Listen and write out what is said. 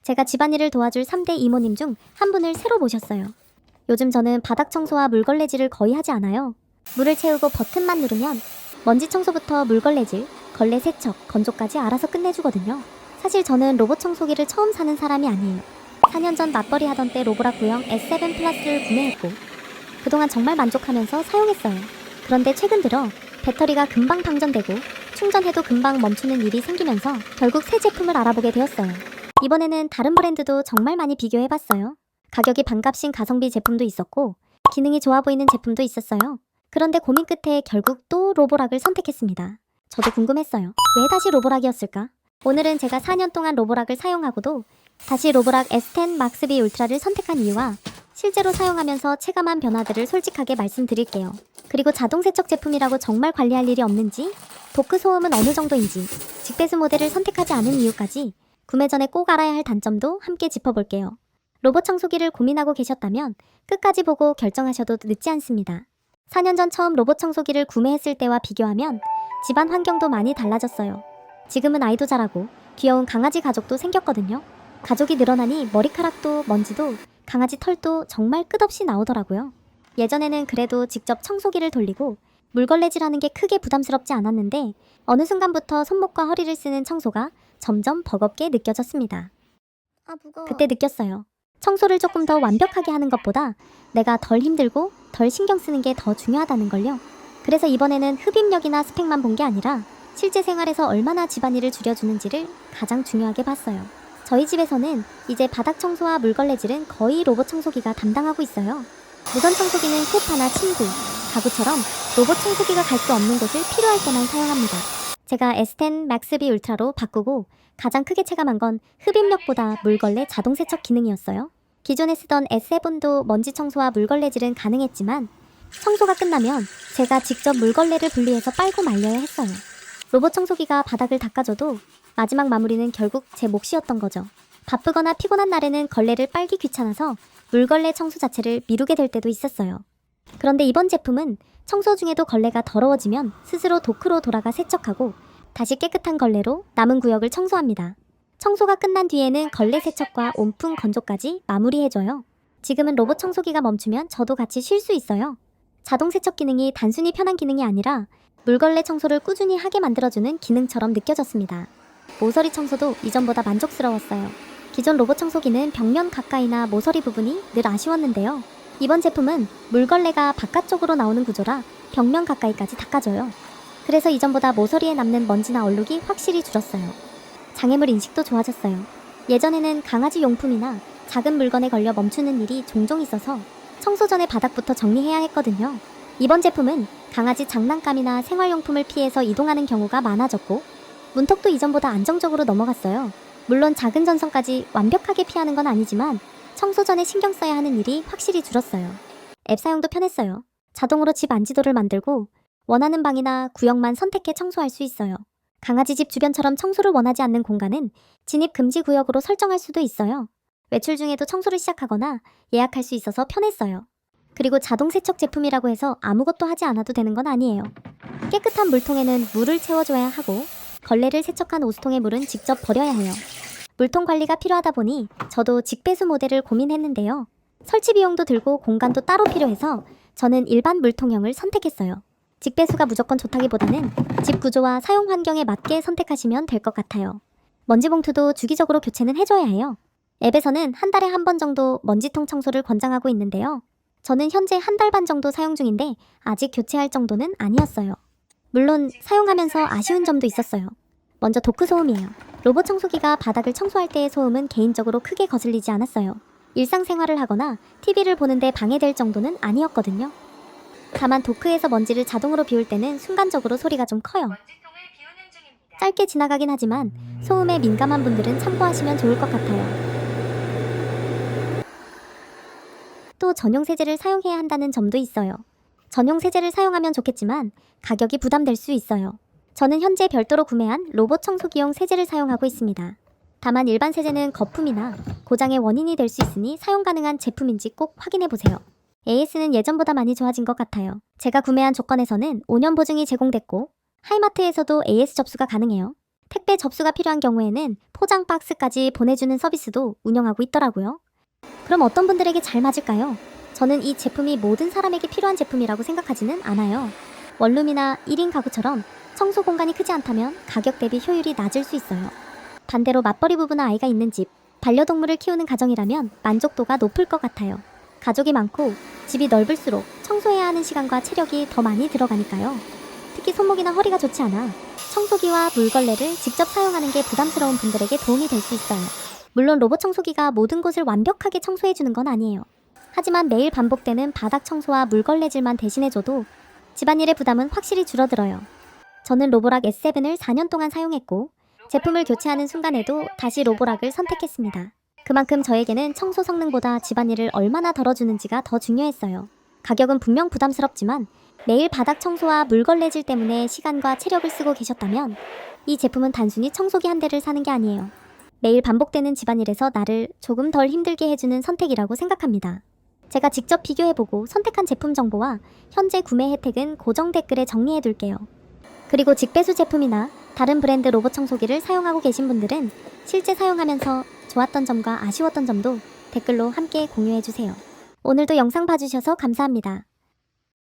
제가 집안일을 도와줄 3대 이모님 중 한 분을 새로 모셨어요. 요즘 저는 바닥 청소와 물걸레질을 거의 하지 않아요. 물을 채우고 버튼만 누르면 먼지 청소부터 물걸레질, 걸레 세척, 건조까지 알아서 끝내주거든요. 사실 저는 로봇 청소기를 처음 사는 사람이 아니에요. 4년 전 맞벌이 하던 때 로보라 구형 S7 플러스를 구매했고 그동안 정말 만족하면서 사용했어요. 그런데 최근 들어 배터리가 금방 방전되고 충전해도 금방 멈추는 일이 생기면서 결국 새 제품을 알아보게 되었어요. 이번에는 다른 브랜드도 정말 많이 비교해봤어요. 가격이 반값인 가성비 제품도 있었고 기능이 좋아 보이는 제품도 있었어요. 그런데 고민 끝에 결국 또 로보락을 선택했습니다. 저도 궁금했어요. 왜 다시 로보락이었을까? 오늘은 제가 4년 동안 로보락을 사용하고도 다시 로보락 S10 Max B 울트라를 선택한 이유와 실제로 사용하면서 체감한 변화들을 솔직하게 말씀드릴게요. 그리고 자동 세척 제품이라고 정말 관리할 일이 없는지, 도크 소음은 어느 정도인지, 직배수 모델을 선택하지 않은 이유까지 구매 전에 꼭 알아야 할 단점도 함께 짚어볼게요. 로봇 청소기를 고민하고 계셨다면 끝까지 보고 결정하셔도 늦지 않습니다. 4년 전 처음 로봇 청소기를 구매했을 때와 비교하면 집안 환경도 많이 달라졌어요. 지금은 아이도 자라고 귀여운 강아지 가족도 생겼거든요. 가족이 늘어나니 머리카락도 먼지도 강아지 털도 정말 끝없이 나오더라고요. 예전에는 그래도 직접 청소기를 돌리고 물걸레질하는 게 크게 부담스럽지 않았는데 어느 순간부터 손목과 허리를 쓰는 청소가 점점 버겁게 느껴졌습니다. 그때 느꼈어요. 청소를 조금 더 완벽하게 하는 것보다 내가 덜 힘들고 덜 신경 쓰는 게 더 중요하다는 걸요. 그래서 이번에는 흡입력이나 스펙만 본 게 아니라 실제 생활에서 얼마나 집안일을 줄여주는지를 가장 중요하게 봤어요. 저희 집에서는 이제 바닥 청소와 물걸레질은 거의 로봇 청소기가 담당하고 있어요. 무선 청소기는 소파나 침구, 가구처럼 로봇 청소기가 갈 수 없는 곳을 필요할 때만 사용합니다. 제가 S10 Max B 울트라로 바꾸고 가장 크게 체감한 건 흡입력보다 물걸레 자동 세척 기능이었어요. 기존에 쓰던 S7도 먼지 청소와 물걸레질은 가능했지만 청소가 끝나면 제가 직접 물걸레를 분리해서 빨고 말려야 했어요. 로봇 청소기가 바닥을 닦아줘도 마지막 마무리는 결국 제 몫이었던 거죠. 바쁘거나 피곤한 날에는 걸레를 빨기 귀찮아서 물걸레 청소 자체를 미루게 될 때도 있었어요. 그런데 이번 제품은 청소 중에도 걸레가 더러워지면 스스로 도크로 돌아가 세척하고 다시 깨끗한 걸레로 남은 구역을 청소합니다. 청소가 끝난 뒤에는 걸레 세척과 온풍 건조까지 마무리해줘요. 지금은 로봇 청소기가 멈추면 저도 같이 쉴 수 있어요. 자동 세척 기능이 단순히 편한 기능이 아니라 물걸레 청소를 꾸준히 하게 만들어주는 기능처럼 느껴졌습니다. 모서리 청소도 이전보다 만족스러웠어요. 기존 로봇 청소기는 벽면 가까이나 모서리 부분이 늘 아쉬웠는데요. 이번 제품은 물걸레가 바깥쪽으로 나오는 구조라 벽면 가까이까지 닦아줘요. 그래서 이전보다 모서리에 남는 먼지나 얼룩이 확실히 줄었어요. 장애물 인식도 좋아졌어요. 예전에는 강아지 용품이나 작은 물건에 걸려 멈추는 일이 종종 있어서 청소 전에 바닥부터 정리해야 했거든요. 이번 제품은 강아지 장난감이나 생활용품을 피해서 이동하는 경우가 많아졌고 문턱도 이전보다 안정적으로 넘어갔어요. 물론 작은 전선까지 완벽하게 피하는 건 아니지만 청소 전에 신경 써야 하는 일이 확실히 줄었어요. 앱 사용도 편했어요. 자동으로 집 안지도를 만들고 원하는 방이나 구역만 선택해 청소할 수 있어요. 강아지 집 주변처럼 청소를 원하지 않는 공간은 진입 금지 구역으로 설정할 수도 있어요. 외출 중에도 청소를 시작하거나 예약할 수 있어서 편했어요. 그리고 자동 세척 제품이라고 해서 아무것도 하지 않아도 되는 건 아니에요. 깨끗한 물통에는 물을 채워줘야 하고 걸레를 세척한 오수통의 물은 직접 버려야 해요. 물통 관리가 필요하다 보니 저도 직배수 모델을 고민했는데요. 설치 비용도 들고 공간도 따로 필요해서 저는 일반 물통형을 선택했어요. 직배수가 무조건 좋다기보다는 집 구조와 사용 환경에 맞게 선택하시면 될 것 같아요. 먼지 봉투도 주기적으로 교체는 해줘야 해요. 앱에서는 한 달에 한 번 정도 먼지통 청소를 권장하고 있는데요. 저는 현재 한 달 반 정도 사용 중인데 아직 교체할 정도는 아니었어요. 물론 사용하면서 아쉬운 점도 있었어요. 먼저 도크 소음이에요. 로봇 청소기가 바닥을 청소할 때의 소음은 개인적으로 크게 거슬리지 않았어요. 일상생활을 하거나 TV를 보는데 방해될 정도는 아니었거든요. 다만 도크에서 먼지를 자동으로 비울 때는 순간적으로 소리가 좀 커요. 짧게 지나가긴 하지만 소음에 민감한 분들은 참고하시면 좋을 것 같아요. 또 전용 세제를 사용해야 한다는 점도 있어요. 전용 세제를 사용하면 좋겠지만 가격이 부담될 수 있어요. 저는 현재 별도로 구매한 로봇 청소기용 세제를 사용하고 있습니다. 다만 일반 세제는 거품이나 고장의 원인이 될 수 있으니 사용 가능한 제품인지 꼭 확인해보세요. AS는 예전보다 많이 좋아진 것 같아요. 제가 구매한 조건에서는 5년 보증이 제공됐고 하이마트에서도 AS 접수가 가능해요. 택배 접수가 필요한 경우에는 포장 박스까지 보내주는 서비스도 운영하고 있더라고요. 그럼 어떤 분들에게 잘 맞을까요? 저는 이 제품이 모든 사람에게 필요한 제품이라고 생각하지는 않아요. 원룸이나 1인 가구처럼 청소 공간이 크지 않다면 가격 대비 효율이 낮을 수 있어요. 반대로 맞벌이 부부나 아이가 있는 집, 반려동물을 키우는 가정이라면 만족도가 높을 것 같아요. 가족이 많고 집이 넓을수록 청소해야 하는 시간과 체력이 더 많이 들어가니까요. 특히 손목이나 허리가 좋지 않아 청소기와 물걸레를 직접 사용하는 게 부담스러운 분들에게 도움이 될 수 있어요. 물론 로봇 청소기가 모든 곳을 완벽하게 청소해주는 건 아니에요. 하지만 매일 반복되는 바닥 청소와 물걸레질만 대신해줘도 집안일의 부담은 확실히 줄어들어요. 저는 로보락 S7을 4년 동안 사용했고 제품을 교체하는 순간에도 다시 로보락을 선택했습니다. 그만큼 저에게는 청소 성능보다 집안일을 얼마나 덜어주는지가 더 중요했어요. 가격은 분명 부담스럽지만 매일 바닥 청소와 물걸레질 때문에 시간과 체력을 쓰고 계셨다면 이 제품은 단순히 청소기 한 대를 사는 게 아니에요. 매일 반복되는 집안일에서 나를 조금 덜 힘들게 해주는 선택이라고 생각합니다. 제가 직접 비교해보고 선택한 제품 정보와 현재 구매 혜택은 고정 댓글에 정리해둘게요. 그리고 직배수 제품이나 다른 브랜드 로봇 청소기를 사용하고 계신 분들은 실제 사용하면서 좋았던 점과 아쉬웠던 점도 댓글로 함께 공유해주세요. 오늘도 영상 봐주셔서 감사합니다.